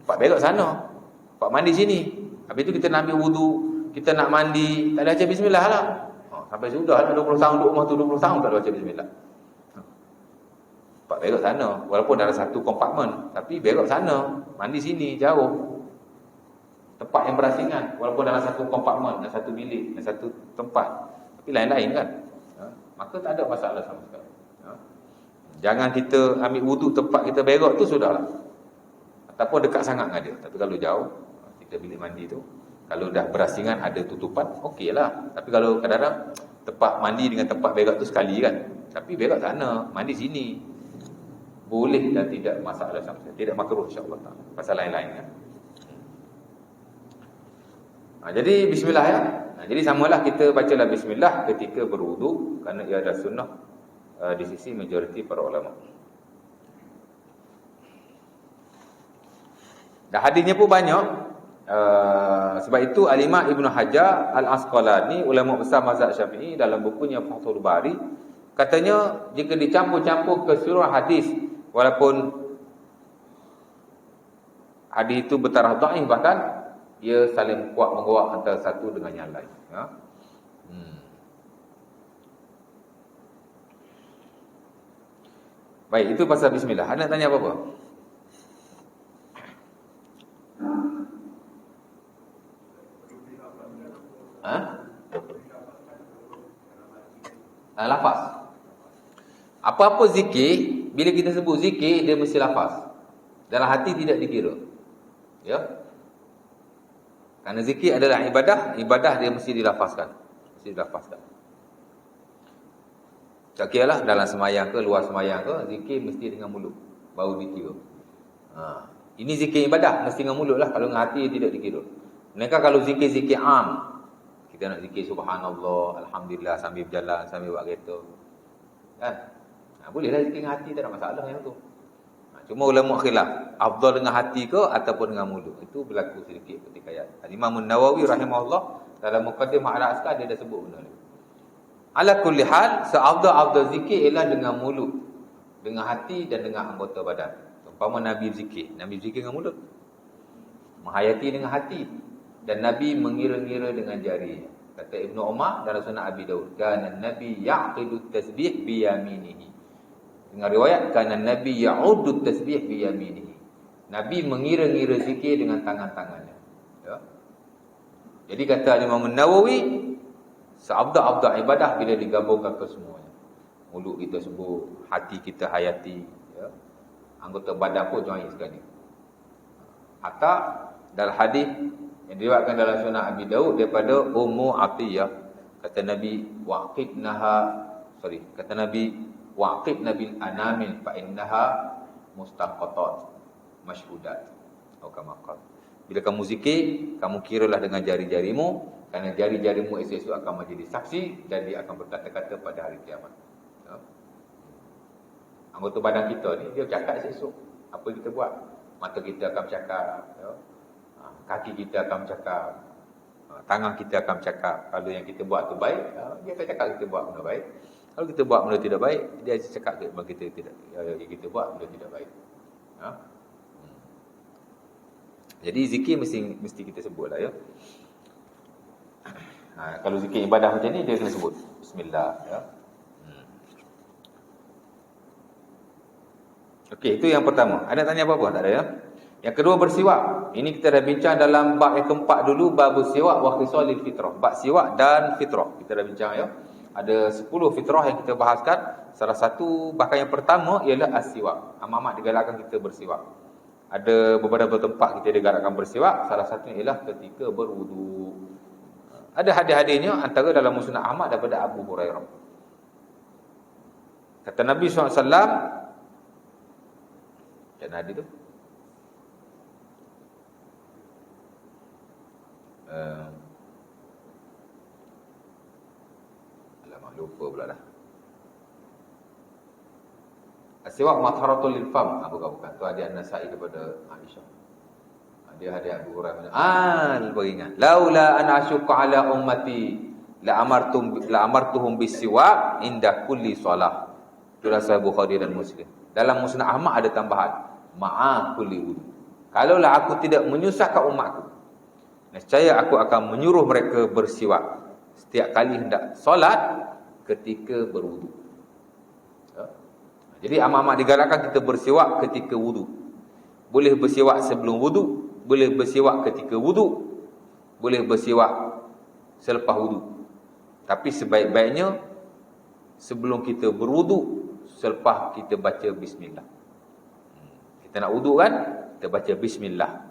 tempat berok sana, tempat mandi sini. Habis tu kita nak ambil wudu, kita nak mandi, tak ada baca bismillah lah. Sampai sudah lah 20 tahun duduk rumah tu, 20 tahun tak ada baca bismillah. Tempat berok sana, walaupun dalam satu kompartmen, tapi berok sana, mandi sini jauh. Tempat yang berasingan, walaupun dalam satu kompartmen, dalam satu bilik, dalam satu tempat, tapi lain-lain kan. Maka tak ada masalah sama sekali. Jangan kita ambil wudu tempat kita berok tu sudahlah. Ataupun dekat sangat dengan dia. Tapi kalau jauh, kita bilik mandi tu, kalau dah berasingan ada tutupan, okeylah. Tapi kalau kadang-kadang tempat mandi dengan tempat berok tu sekali kan. Tapi berok sana, mandi sini, boleh dan tidak masalah sama sekali. Tidak makruh insya-Allah taala. Pasal lain-lain kan. Jadi bismillah ya. Jadi samalah kita bacalah bismillah ketika berwudu kerana ia ada sunnah di sisi majoriti para ulama. Dan hadisnya pun banyak. Sebab itu Al-Imam Ibn Hajar Al-Asqalani, ulama besar mazhab Syafi'i, dalam bukunya Fathul Bari, katanya jika dicampur-campur keseluruhan hadis, walaupun hadis itu bertaraf dhaif, bahkan ia saling kuat menguat antara satu dengan yang lain. Ya. Baik, itu pasal bismillah. Anda tanya apa-apa? Lafaz. Apa-apa zikir, bila kita sebut zikir, dia mesti lafaz. Dalam hati tidak dikira. Ya. Kerana zikir adalah ibadah, ibadah dia mesti dilafazkan. Mesti dilafazkan. Tak kira lah dalam semayang ke, luar semayang ke, zikir mesti dengan mulut. Baru dikira. Ini zikir ibadah, mesti dengan mulut lah. Kalau dengan hati, tidak dikira. Mereka kalau zikir-zikir am, kita nak zikir subhanallah, alhamdulillah, sambil berjalan, sambil buat kereta. Kan? Bolehlah zikir dengan hati, tak ada masalah yang tu. Cuma ulama khilaf, afdal dengan hati ke ataupun dengan mulut. Itu berlaku sedikit pertikaian. Imam Nawawi rahimahullah dalam Muqaddimah Al-Askar dia dah sebut benda ni. Ala kulli hal, seafdal-afdal zikir ialah dengan mulut, dengan hati dan dengan anggota badan. Umpama Nabi zikir dengan mulut, menghayati dengan hati, dan Nabi mengira-ngira dengan jari. Kata Ibnu Umar dalam Sunan Abi Daud, kana Nabi yaqidu tasbih bi yaminihi. Dengan riwayat, kana Nabi ya'uddu tasbih bi yaminihi. Nabi mengira-ngira zikir dengan tangan-tangannya. Ya. Jadi kata Imam Nawawi, seabda-abda ibadah bila digabungkan ke semuanya. Mulut kita sebut, hati kita hayati, ya. Anggota badan pun join sekali. Hatta dalam hadis yang diriwayatkan dalam Sunan Abi Daud daripada Ummu Atiyah, kata Nabi waqib nabil anamin fa innaha mustaqatat masyhudat. Atau kama qala, bila kamu zikir, kamu kiralah dengan jari-jarimu, kerana jari-jarimu esok-esok akan menjadi saksi dan dia akan berkata-kata pada hari kiamat. Ya. Anggota badan kita ni dia cakap esok apa kita buat. Mata kita akan bercakap, ya. Kaki kita akan bercakap, tangan kita akan bercakap. Kalau yang kita buat tu baik, dia akan cakap kita buat benda baik. Kalau kita buat benda tidak baik, dia akan cakap kita tidak, kita buat benda tidak baik. Ha? Jadi zikir mesti kita sebutlah, ya. Kalau zikir ibadah macam ni dia kena sebut bismillah, ya. Okey, itu yang pertama. Ada tanya apa-apa? Tak ada, ya. Yang kedua, bersiwak. Ini kita dah bincang dalam bab yang keempat dulu, bab bersiwak wa khisalil fitrah. Bab siwak dan fitrah kita dah bincang, ya. Ada 10 fitrah yang kita bahaskan. Salah satu, bahkan yang pertama ialah as-siwak. Amat-amat digalakkan kita bersiwak. Ada beberapa tempat kita digalakkan bersiwak. Salah satunya ialah ketika berwudu. Ada hadis-hadisnya, antara dalam Musnad Ahmad daripada Abu Hurairah. Kata Nabi SAW, macam mana hadis tu? Alamak, lupa pula dah. As-siwak matharatul lil fam. Bukan. Tu hadis An-Nasa'i daripada Aisyah. Dia hadis Abu Hurairah. Lupa ingat. Laula an asyqa ala ummati la amartuhum bis-siwak inda kulli solah. Itulah Sahih Bukhari dan Muslim. Dalam Musnad Ahmad ada tambahan ma'a kulli wudu. Kalaulah aku tidak menyusahkan umatku, nescaya aku akan menyuruh mereka bersiwak setiap kali hendak solat ketika berwudu. Ya. Jadi amat-amat digalakkan kita bersiwak ketika wudu. Boleh bersiwak sebelum wudu, boleh bersiwak ketika wudu, boleh bersiwak selepas wudu. Tapi sebaik-baiknya sebelum kita berwudu, selepas kita baca bismillah. Kita nak wudu kan, kita baca bismillah,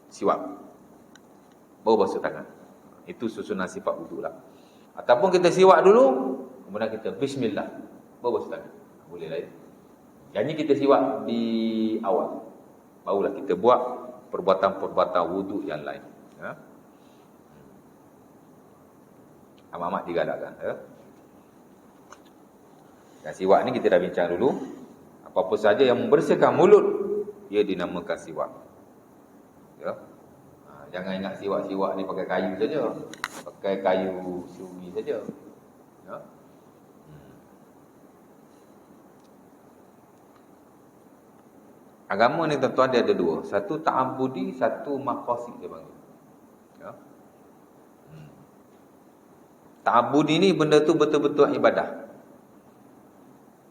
siwak, baru basuh tangan. Itu susunan sifat wudu lah. Ataupun kita siwak dulu, kemudian kita bismillah, baru basuh tangan. Boleh lah, ya. Jadi kita siwak di awal, barulah kita buat perbuatan-perbuatan wudu yang lain, ya. Amat-amat digalakkan, ya. Dan siwak ni kita dah bincang dulu. Apa-apa saja yang membersihkan mulut, ia dinamakan siwak, ya. Jangan ingat siwak-siwak ni pakai kayu saja, pakai kayu suri saja, ya. Agama ni tuan-tuan dia ada dua. Satu ta'abudi, satu maqasid dia panggil, ya. Ta'abudi ni benda tu betul-betul ibadah.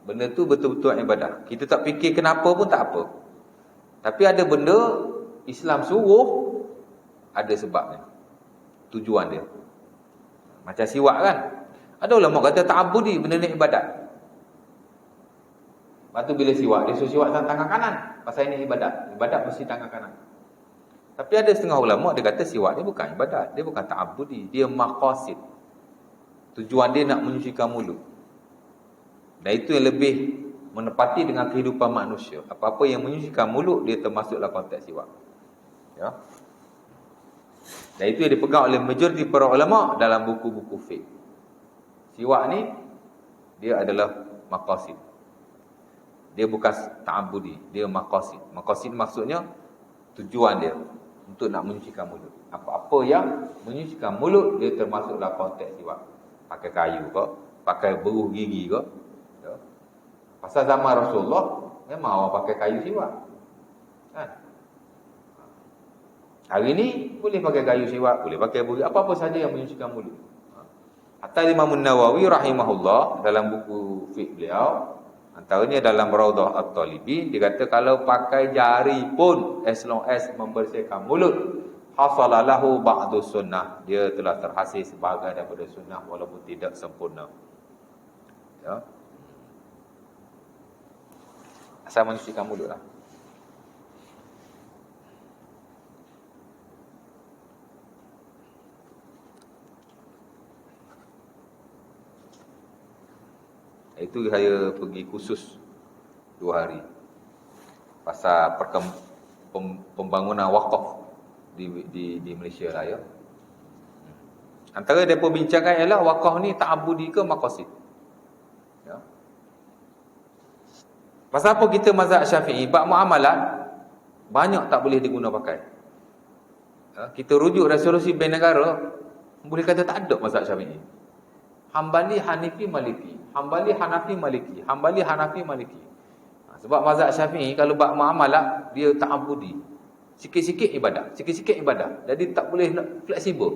Benda tu betul-betul ibadah. Kita tak fikir kenapa pun tak apa. Tapi ada benda Islam suruh, ada sebabnya, tujuan dia. Macam siwak kan, ada ulama kata ta'abudi, benda ni ibadat. Lepas tu bila siwak, dia suruh siwak tangan kanan, pasal ini ibadat. Ibadat mesti tangan kanan. Tapi ada setengah ulama dia kata siwak ni bukan ibadat, dia bukan ta'abudi, dia maqasid. Tujuan dia nak menyucikan mulut. Dan itu yang lebih menepati dengan kehidupan manusia. Apa-apa yang menyucikan mulut, dia termasuklah konteks siwak. Ya. Dan itu yang dipegang oleh majoriti para ulama dalam buku-buku fiqh. Siwak ni dia adalah maqasid. Dia bukan ta'abudi, dia maqasid. Maqasid maksudnya tujuan dia untuk nak menyucikan mulut. Apa-apa yang menyucikan mulut, dia termasuklah konteks siwak. Pakai kayu ke, pakai beruh gigi ke. Ya. Pasal zaman Rasulullah memang orang pakai kayu siwak. Kan? Hari ni boleh pakai kayu siwak, boleh pakai beruh, apa-apa saja yang menyucikan mulut. Hatta Imam Nawawi rahimahullah dalam buku fiqh beliau, antaranya dalam Raudhah At-Talibin, dia kata kalau pakai jari pun as long as membersihkan mulut, hasalalahu ba'du sunnah, dia telah terhasil sebagai daripada sunnah walaupun tidak sempurna. Ya. Asal menyucikan mulut lah. Itu saya pergi khusus 2 hari pasal pembangunan wakaf di Malaysia lah ya. Antara mereka bincangkan ialah wakaf ni ta'abudi ke maqasid. Ya. Pasal apa kita mazhab Syafi'i, bab muamalat banyak tak boleh diguna pakai. Ya. Kita rujuk resolusi Bank Negara, boleh kata tak ada mazhab Syafi'i. Hambali, Hanifi, Maliki. Hambali, Hanafi, Maliki. Hambali, Hanafi, Maliki. Sebab mazhab Syafi'i kalau bab muamalah dia ta'abudi. Sikit-sikit ibadah, sikit-sikit ibadah. Jadi tak boleh nak fleksibel.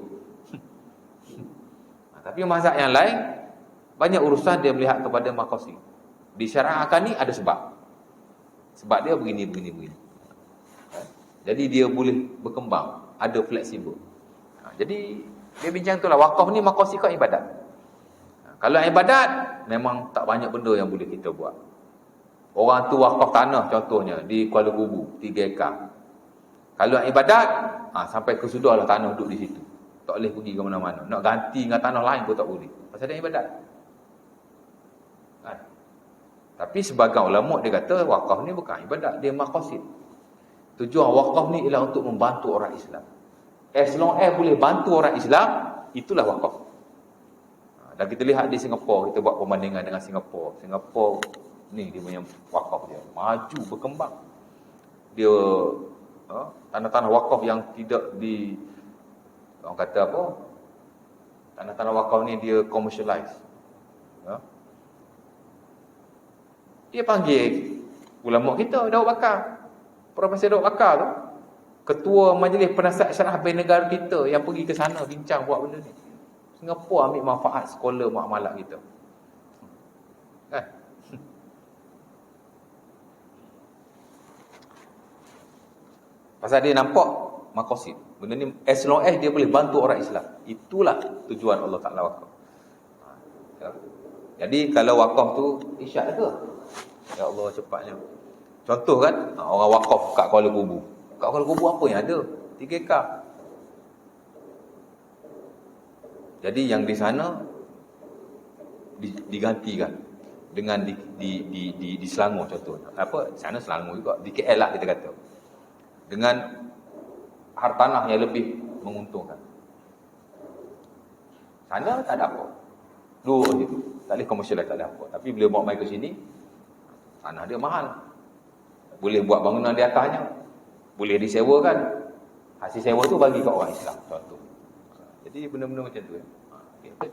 Tapi mazhab yang lain banyak urusan dia melihat kepada maqasid. Disyariatkan ni ada sebab. Sebab dia begini. Jadi dia boleh berkembang, ada fleksibel. Jadi dia bincang itulah, wakaf ni maqasid ke ibadat. Kalau ibadat, memang tak banyak benda yang boleh kita buat. Orang tu wakaf tanah contohnya di Kuala Kubu 3 ekar. Kalau ibadat, sampai ke sudahlah tanah duduk di situ. Tak boleh pergi ke mana-mana. Nak ganti dengan tanah lain pun tak boleh. Pasal dia ibadat. Kan? Tapi sebagian ulama dia kata wakaf ni bukan ibadat, dia maqasid. Tujuan wakaf ni ialah untuk membantu orang Islam. As long as boleh bantu orang Islam, itulah wakaf. Dan kita lihat di Singapura, kita buat perbandingan dengan Singapura. Singapura ni dia punya wakaf dia maju, berkembang. Dia tanah-tanah wakaf yang tidak di, orang kata apa, tanah-tanah wakaf ni dia commercialize. Dia panggil ulama kita, Daud Bakar, Profesor Daud Bakar tu, ketua majlis penasihat syarah Bank Negara kita, yang pergi ke sana bincang buat benda ni. Singapura ambil manfaat sekolah muamalat kita. Kan? Pasal dia nampak maqasid. Benda ni as long as dia boleh bantu orang Islam. Itulah tujuan Allah Ta'ala wakaf. Jadi kalau wakaf tu isyak ke? Ya Allah cepatnya. Contoh kan, orang wakaf kat Kuala Kubu. Kat Kuala Kubu apa yang ada? 3 ekar. Jadi yang di sana digantikan dengan di Selangor contohnya. Apa? Sana Selangor juga, di KL lah kita kata. Dengan hartanah yang lebih menguntungkan. Sana tak ada apa. Dua situ. Tak boleh komersial, tak ada apa. Tapi bila bawa mai ke sini, tanah dia mahal. Boleh buat bangunan di atasnya. Boleh disewakan. Hasil sewa tu bagi ke orang Islam contoh. Jadi benda-benda macam tu ya. Okay.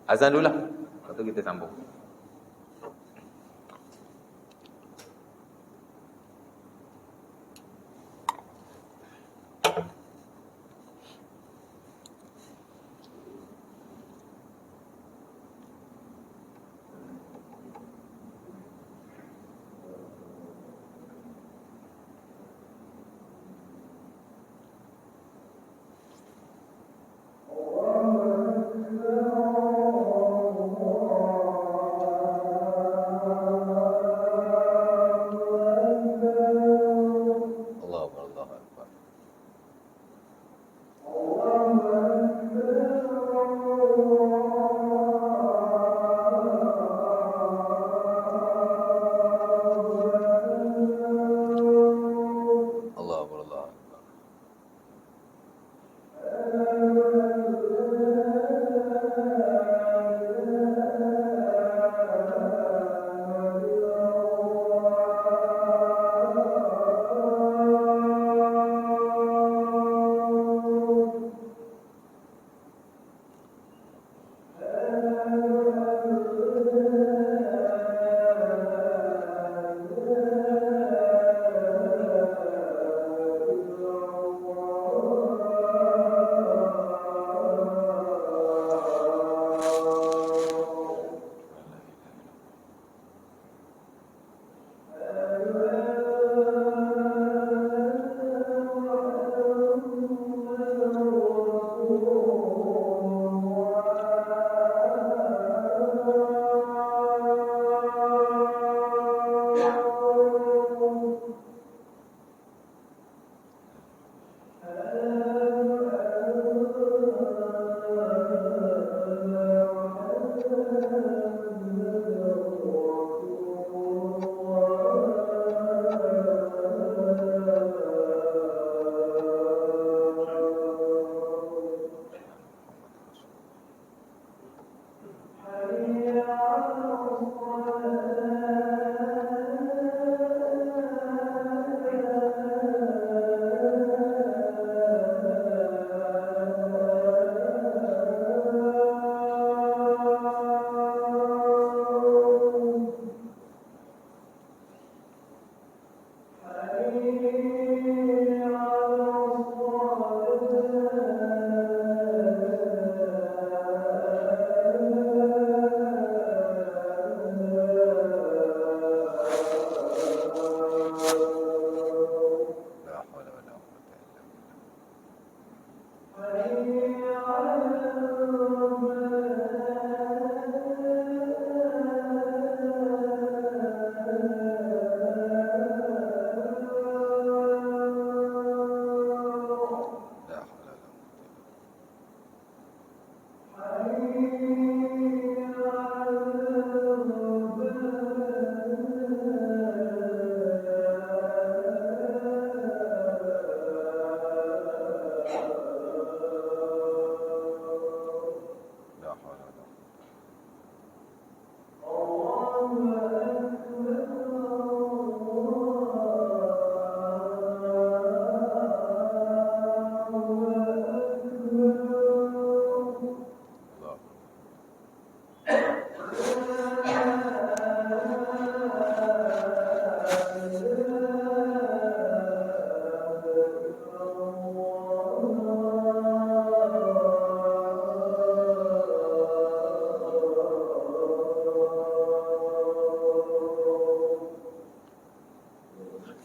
Azan dulu lah. Lepas tu kita sambung.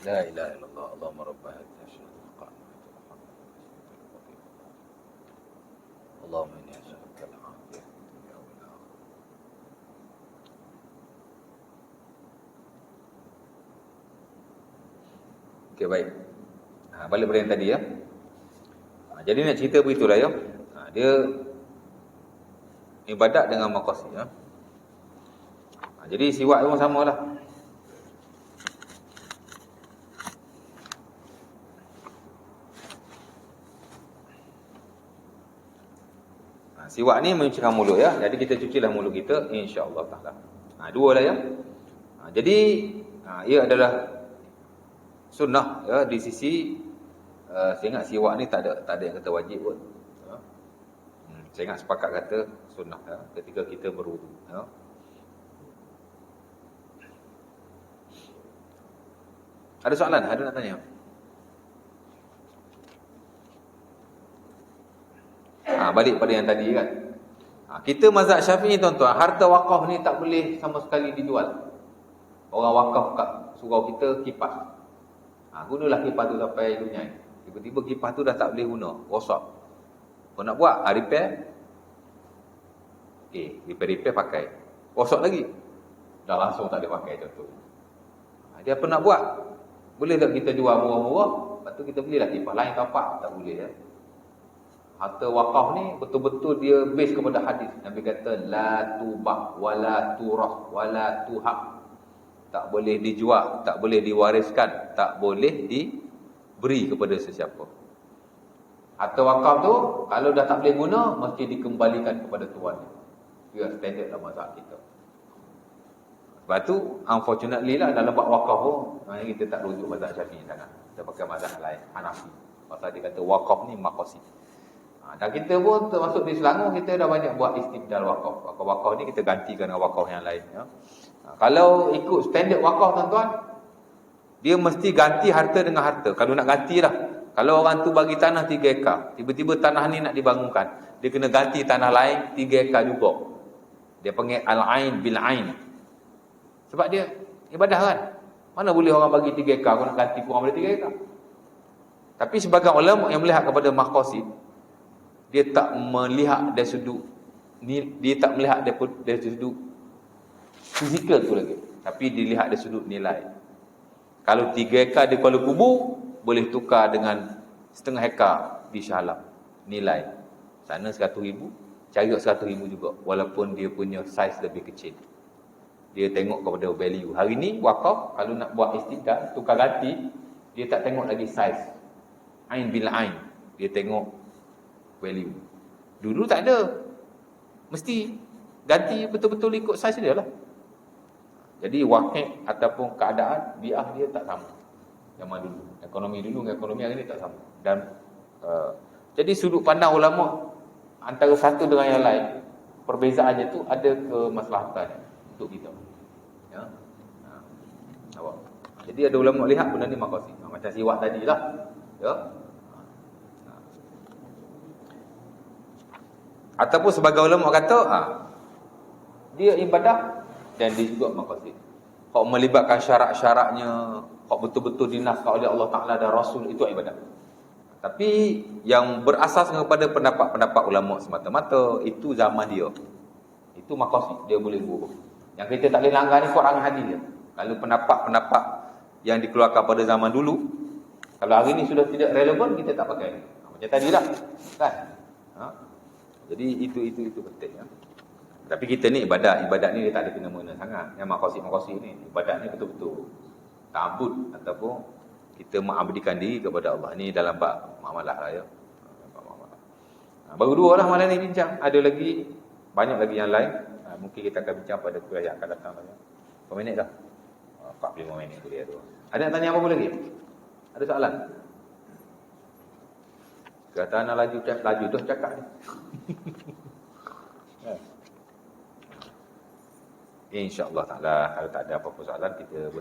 La ilaha illallah Allahumma rabb hadhihi ash-shahadatil qa'imah Allahumma inni as'aluka al-'afiyah fid dunya wal akhirah. Okey, baik. Balik pada yang tadi ya. Jadi nak cerita begitulah ya. Dia ibadat dengan maqasid ya. Jadi siwak pun samalah. Siwak ni mencucikan mulut ya. Jadi kita cucilah mulut kita insya-Allah taala. Dua lah ya. Jadi ia adalah sunnah ya di sisi saya ingat siwak ni tak ada yang kata wajib pun. Saya ingat sepakat kata sunnah ya ketika kita berwudu ya. Ada soalan? Ada nak tanya? Balik pada yang tadi kan. Kita mazhab Syafi'i tuan-tuan, harta wakaf ni tak boleh sama sekali dijual. Orang wakaf kat surau kita kipas. Gunalah kipas tu sampai dunia. Tiba-tiba kipas tu dah tak boleh guna, rosak. Kau nak buat, repair. Repair pakai. Rosak lagi. Dah langsung tak boleh pakai contoh. Dia apa nak buat? Boleh tak kita jual murah-murah? Lepas tu kita belilah kipas lain tapak. Tak boleh ya. Harta wakaf ni betul-betul dia base kepada hadis. Nabi kata la tubah wala turah wala tuhab. Tak boleh dijual, tak boleh diwariskan, tak boleh diberi kepada sesiapa. Harta wakaf tu kalau dah tak boleh guna mesti dikembalikan kepada tuan. Itu standard dalam mazhab kita. Sebab tu unfortunately lah dalam bab wakaf pun kita tak rujuk mazhab Syafi'i sangat. Kita pakai mazhab lain, Hanafi. Pasal dia kata wakaf ni maqasid. Dan kita pun termasuk di Selangor kita dah banyak buat istibdal wakaf. Wakaf ni kita gantikan dengan wakaf yang lain ya. Kalau ikut standard wakaf tuan-tuan, dia mesti ganti harta dengan harta. Kalau nak gantilah. Kalau orang tu bagi tanah 3 ekar, tiba-tiba tanah ni nak dibangunkan, dia kena ganti tanah lain 3 ekar juga. Dia panggil al-ain bil-ain. Sebab dia ibadah kan. Mana boleh orang bagi 3 ekar kau nak ganti kurang daripada 3 ekar. Tapi sebagian ulama yang melihat kepada maqasid, dia tak melihat dari sudut dia tak melihat dari sudut fizikal tu lagi, tapi dilihat dari sudut nilai. Kalau 3 ekar di Kuala Kubu boleh tukar dengan setengah ekar di Shah Alam. Nilai sana 100,000, cari 100,000 juga walaupun dia punya saiz lebih kecil. Dia tengok kepada value. Hari ni wakaf kalau nak buat istibdal tukar ganti, dia tak tengok lagi saiz. Ain bil ain. Dia tengok value. Dulu tak ada. Mesti ganti betul-betul ikut saiz dia lah. Jadi wakil ataupun keadaan biah dia tak sama. Zaman dulu. Ekonomi dulu dengan ekonomi hari ni tak sama. Dan jadi sudut pandang ulama antara satu dengan yang lain, perbezaannya tu ada kemaslahatan untuk kita. Ya. Jadi ada ulama lihat benda ni maqasid. Macam siwak tadilah. Ya. Ataupun sebagai ulama kata dia ibadah dan dia juga maqasid. Kalau melibatkan syarat-syaratnya, kalau betul-betul dinaskan oleh Allah Ta'ala dan Rasul, itu ibadah. Tapi yang berasas kepada pendapat-pendapat ulama semata-mata, itu zaman dia. Itu maqasid dia boleh buat. Yang kita tak boleh langgar ni Quran hadis dia. Kalau pendapat-pendapat yang dikeluarkan pada zaman dulu, kalau hari ni sudah tidak relevan, kita tak pakai. Macam tadilah, kan? Jadi itu penting ya. Tapi kita ni ibadat ni dia tak ada kena-mengena sangat. Yang maqasid ni, ibadat ni betul-betul ta'abbud ataupun kita mengabdikan diri kepada Allah. Ni dalam bab muamalah lah ya. Baru dua lah malam ni bincang. Ada lagi, banyak lagi yang lain. Mungkin kita akan bincang pada kuliah yang akan datang. Berapa minit dah? 45 minit kuliah tu. Ada nak tanya apa lagi? Ada soalan? Kata nak laju tu cakap ni. InsyaAllah ta'ala, kalau tak ada apa-apa soalan, kita